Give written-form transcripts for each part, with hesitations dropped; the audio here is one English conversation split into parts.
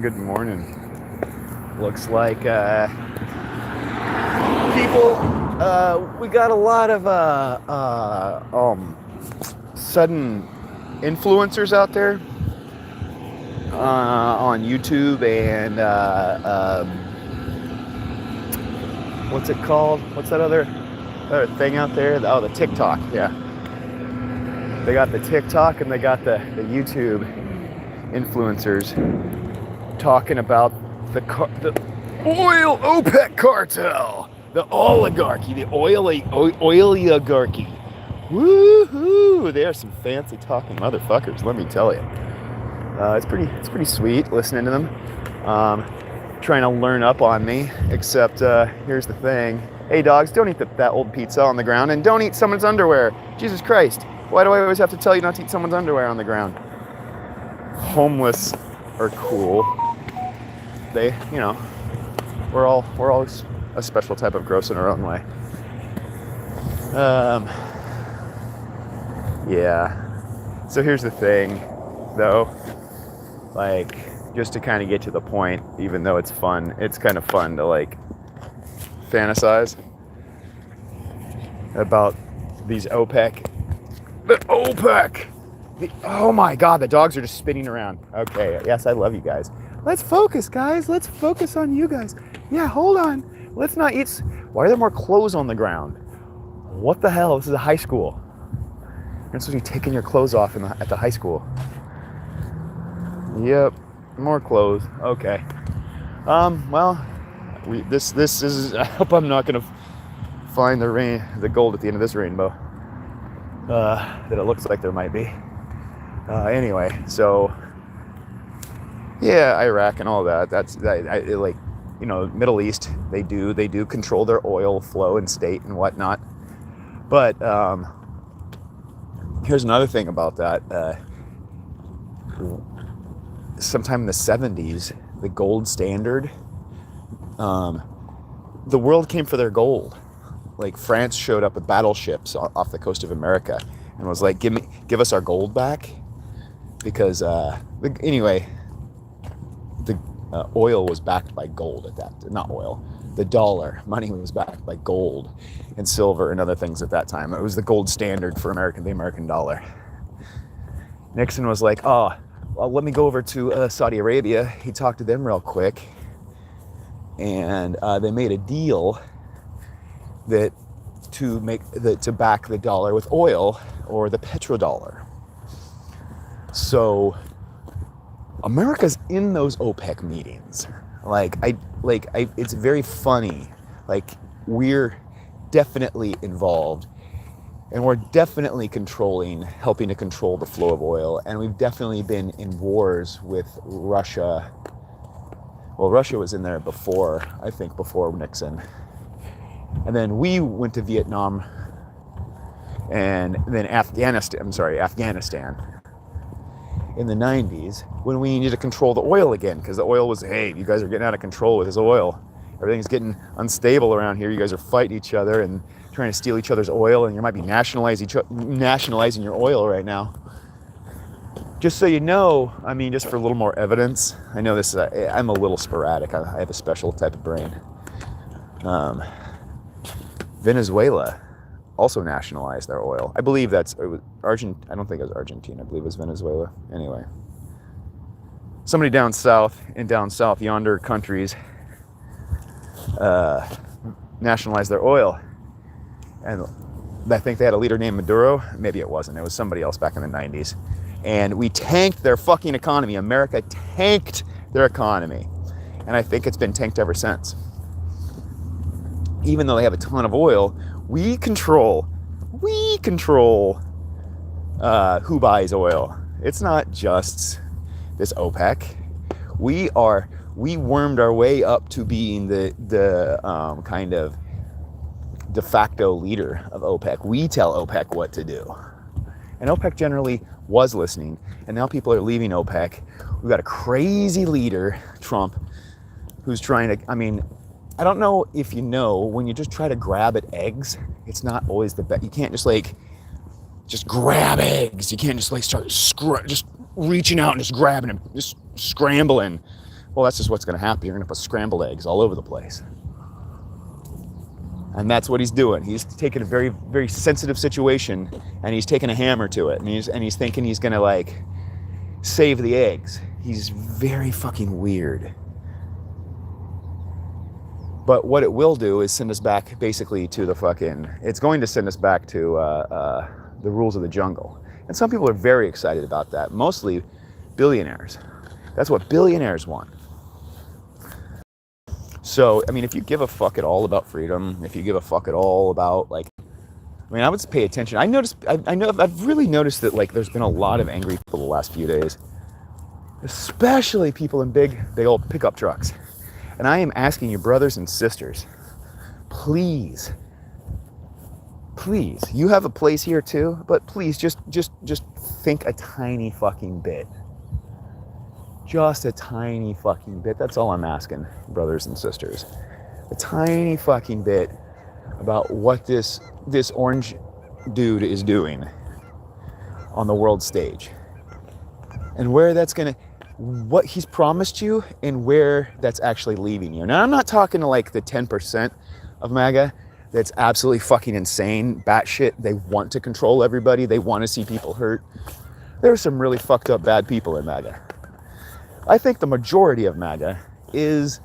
Good morning. Looks like people, we got a lot of sudden influencers out there on YouTube and what's it called? What's that other thing out there? Oh, the TikTok. Yeah, they got the TikTok and they got the YouTube influencers talking about the oil OPEC cartel, the oligarchy, the oligarchy. Woohoo! They are some fancy talking motherfuckers, let me tell you. It's pretty sweet listening to them. Trying to learn up on me, except here's the thing. Hey dogs, don't eat that old pizza on the ground, and don't eat someone's underwear. Jesus Christ, why do I always have to tell you not to eat someone's underwear on the ground? Homeless are cool. They, we're all a special type of gross in our own way. Yeah. So here's the thing, though. Like, just to kind of get to the point, even though it's fun, it's kind of fun to like fantasize about these OPEC. The OPEC. Oh my God, the dogs are just spinning around. Okay, yes, I love you guys. Let's focus, guys. Let's focus on you guys. Yeah, hold on. Let's not eat. Why are there more clothes on the ground? What the hell? This is a high school. You're supposed to be taking your clothes off at the high school. Yep, more clothes. Okay. Well, this is. I hope I'm not gonna find the gold at the end of this rainbow. That it looks like there might be. Anyway, so. Yeah, Iraq and all that. That's like, Middle East. They do control their oil flow and state and whatnot. But here's another thing about that. Sometime in the 70s, the gold standard. The world came for their gold. Like France showed up with battleships off the coast of America and was like, "Give us our gold back," because anyway. The oil was backed by gold at that. Not oil. The dollar, money was backed by gold and silver and other things at that time. It was the gold standard for the American dollar. Nixon was like, "Oh, well, let me go over to Saudi Arabia." He talked to them real quick, and they made a deal to back the dollar with oil, or the petrodollar. So America's in those OPEC meetings. It's very funny. Like, we're definitely involved, and we're definitely helping to control the flow of oil. And we've definitely been in wars with Russia. Well, Russia was in there before Nixon. And then we went to Vietnam, and then Afghanistan. In the 90s, when we needed to control the oil again, because the oil was, hey, you guys are getting out of control with this oil. Everything's getting unstable around here. You guys are fighting each other and trying to steal each other's oil, and you might be nationalizing your oil right now. Just so you know, just for a little more evidence, I know this is, I'm a little sporadic. I have a special type of brain. Venezuela also nationalized their oil. I believe it was Argentina. I don't think it was Argentina. I believe it was Venezuela. Anyway, somebody down south yonder countries nationalized their oil, and I think they had a leader named Maduro. Maybe it wasn't. It was somebody else back in the 90s. And we tanked their fucking economy. America tanked their economy, and I think it's been tanked ever since. Even though they have a ton of oil, we control who buys oil. It's not just this OPEC. We wormed our way up to being the kind of de facto leader of OPEC. We tell OPEC what to do. And OPEC generally was listening, and now people are leaving OPEC. We've got a crazy leader, Trump, who's trying to, I don't know if you know, when you just try to grab at eggs, it's not always the best. You can't just grab eggs. You can't just start just reaching out and just grabbing them, just scrambling. Well, that's just what's going to happen. You're going to put scrambled eggs all over the place. And that's what he's doing. He's taking a very, very sensitive situation and he's taking a hammer to it. And he's thinking he's going to like save the eggs. He's very fucking weird. But what it will do is send us back basically to the fucking, it's going to send us back to the rules of the jungle. And some people are very excited about that, mostly billionaires. That's what billionaires want. So, I mean, if you give a fuck at all about freedom, if you give a fuck at all about, like, I mean, I would pay attention. I've really noticed that, like, there's been a lot of angry people the last few days, especially people in big old pickup trucks. And I am asking you, brothers and sisters, please, you have a place here too, but please just think a tiny fucking bit. Just a tiny fucking bit. That's all I'm asking, brothers and sisters. A tiny fucking bit about what this orange dude is doing on the world stage. And where that's gonna, what he's promised you and where that's actually leaving you. Now, I'm not talking to like the 10% of MAGA that's absolutely fucking insane, batshit. They want to control everybody. They want to see people hurt. There's some really fucked up bad people in MAGA. I think the majority of MAGA is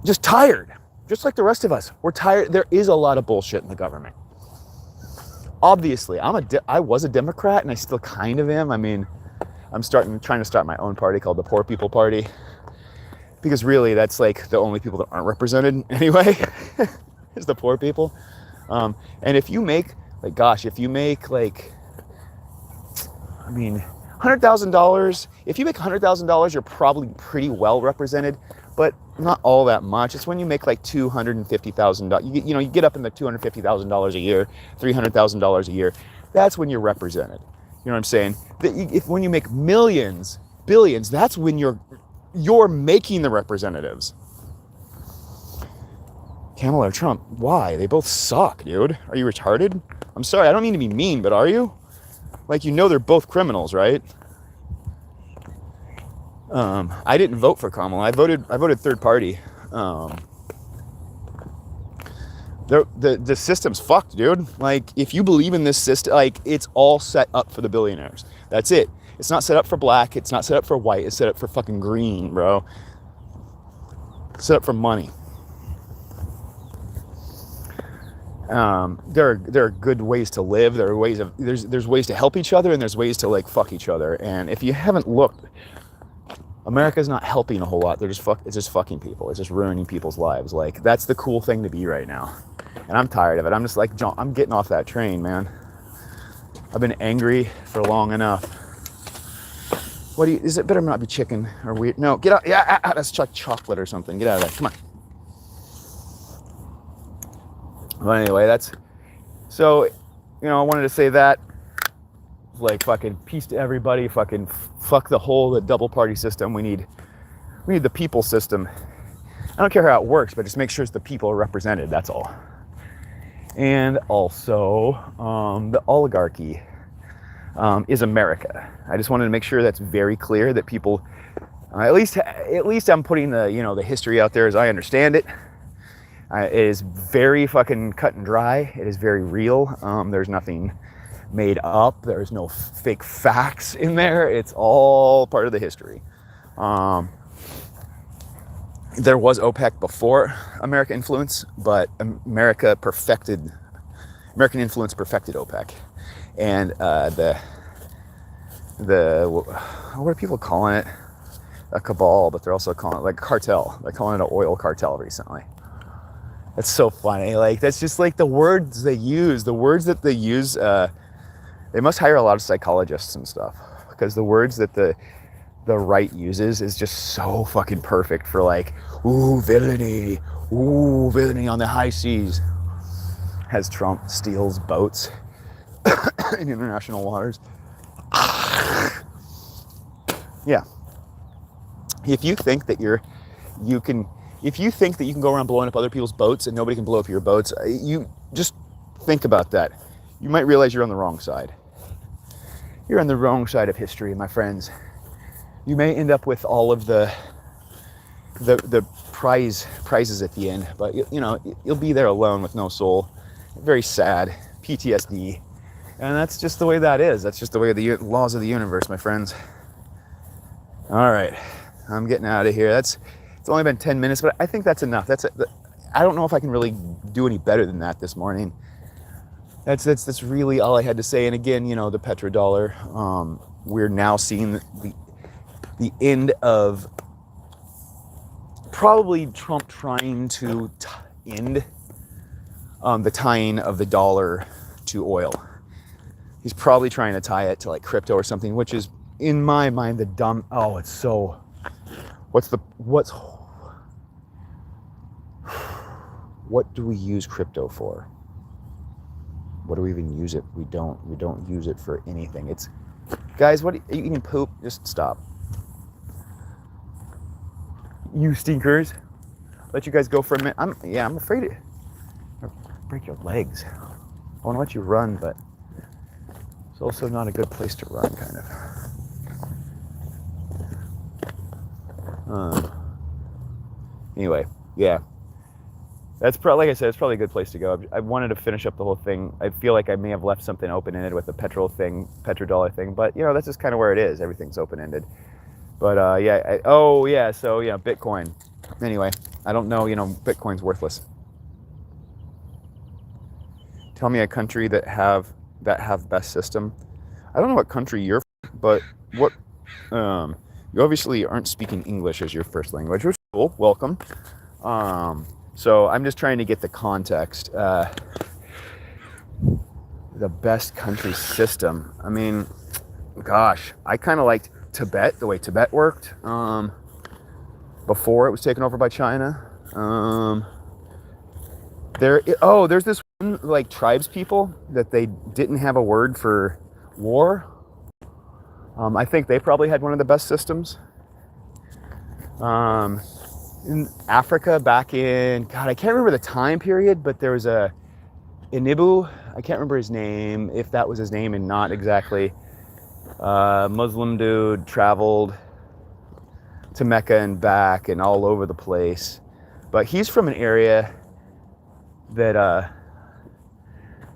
just tired, just like the rest of us. We're tired. There is a lot of bullshit in the government. Obviously, I was a Democrat, and I still kind of am. I mean, I'm trying to start my own party called the Poor People Party, because really, that's like the only people that aren't represented anyway, is the poor people. And if you make $100,000, if you make $100,000, you're probably pretty well represented, but not all that much. It's when you make like $250,000, you get up in the $250,000 a year, $300,000 a year. That's when you're represented. You know what I'm saying? When you make millions, billions, that's when you're making the representatives. Kamala or Trump? Why? They both suck, dude. Are you retarded? I'm sorry, I don't mean to be mean, but are you? Like, they're both criminals, right? I didn't vote for Kamala. I voted third party. The system's fucked, dude. Like, if you believe in this system, like, it's all set up for the billionaires. That's it. It's not set up for black. It's not set up for white. It's set up for fucking green, bro. It's set up for money. There are good ways to live. There are ways there's ways to help each other, and there's ways to like fuck each other. And if you haven't looked, America's not helping a whole lot. It's just fucking people. It's just ruining people's lives. Like, that's the cool thing to be right now. And I'm tired of it. I'm just like, John, I'm getting off that train, man. I've been angry for long enough. Is it better not be chicken or weird? No, get out. Yeah, that's chocolate or something. Get out of there. Come on. But anyway, so, I wanted to say that. Like, fucking peace to everybody. Fucking fuck the double party system. We need the people system. I don't care how it works, but just make sure the people are represented. That's all. And also, the oligarchy is America. I just wanted to make sure that's very clear, that people, at least I'm putting the history out there as I understand it. It is very fucking cut and dry. It is very real. There's nothing made up. There's no fake facts in there. It's all part of the history. There was OPEC before American influence, but American influence perfected OPEC. And what are people calling it? A cabal, but they're also calling it like a cartel. They're calling it an oil cartel recently. That's so funny. Like, that's just like the words they use. The words that they use, they must hire a lot of psychologists and stuff, because the words that the right uses is just so fucking perfect for like, villainy on the high seas, as Trump steals boats in international waters. Yeah. If you think that you can go around blowing up other people's boats and nobody can blow up your boats, you just think about that. You might realize you're on the wrong side. You're on the wrong side of history, my friends. you may end up with all of the prizes at the end, but you'll be there alone with no soul. Very sad. PTSD. And that's just the way that is. That's just the way of the laws of the universe, my friends. All right, I'm getting out of here. It's only been 10 minutes, but I think that's enough. I don't know if I can really do any better than that this morning. That's really all I had to say. And again, the petrodollar. We're now seeing the end of probably Trump trying to end the tying of the dollar to oil. He's probably trying to tie it to like crypto or something, which is in my mind the dumb. Oh, it's so. What do we use crypto for? What do we even use it? We don't use it for anything. It's, guys, what are you eating poop? Just stop. You stinkers. Let you guys go for a minute. I'm afraid I'll break your legs. I want to let you run, but it's also not a good place to run, kind of. Anyway, yeah. That's probably, like I said, it's probably a good place to go. I wanted to finish up the whole thing. I feel like I may have left something open-ended with the petrodollar thing, but that's just kind of where it is. Everything's open-ended. But so Bitcoin. Anyway, I don't know, Bitcoin's worthless. Tell me a country that have best system. I don't know what country you're from, but what you obviously aren't speaking English as your first language, which is cool. Welcome. So I'm just trying to get the context. The best country system. I mean, gosh, I kind of liked Tibet, the way Tibet worked before it was taken over by China. There's this one, like, tribes people that they didn't have a word for war. I think they probably had one of the best systems. In Africa back in, God, I can't remember the time period, but there was a Inibu, I can't remember his name, if that was his name and not exactly. Muslim dude, traveled to Mecca and back and all over the place. But he's from an area that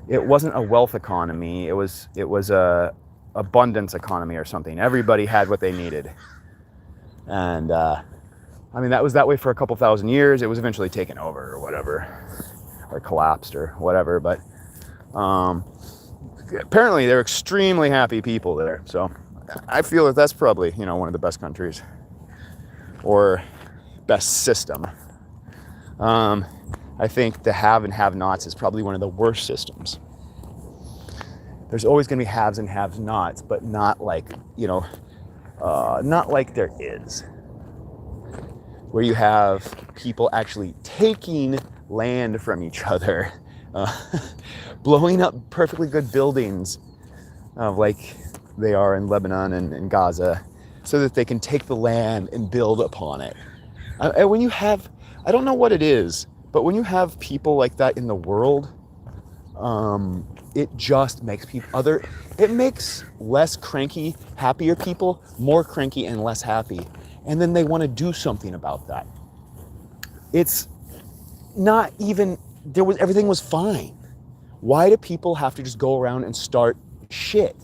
it wasn't a wealth economy, it was a abundance economy or something. Everybody had what they needed. And that was that way for a couple thousand years. It was eventually taken over or whatever, or collapsed or whatever. But apparently they're extremely happy people there. So I feel that that's probably, one of the best countries or best system. I think the have and have-nots is probably one of the worst systems. There's always going to be haves and have-nots, but not like, not like there is. Where you have people actually taking land from each other, blowing up perfectly good buildings, like they are in Lebanon and Gaza, so that they can take the land and build upon it. And when you have, I don't know what it is, but when you have people like that in the world, it just makes it makes less cranky, happier people more cranky and less happy. And then they want to do something about that. It's not even, everything was fine. Why do people have to just go around and start shit?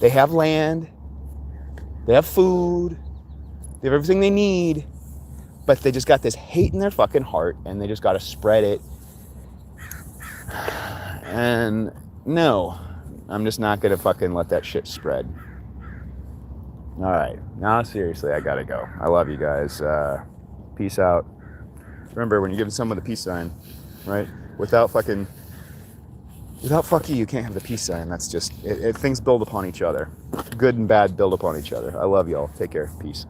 They have land, they have food, they have everything they need, but they just got this hate in their fucking heart and they just got to spread it. And no, I'm just not going to fucking let that shit spread. All right, now seriously, I gotta go. I love you guys. Peace out. Remember, when you're giving someone the peace sign, right? Without fuck you, you can't have the peace sign. That's just, things build upon each other. Good and bad build upon each other. I love y'all. Take care. Peace.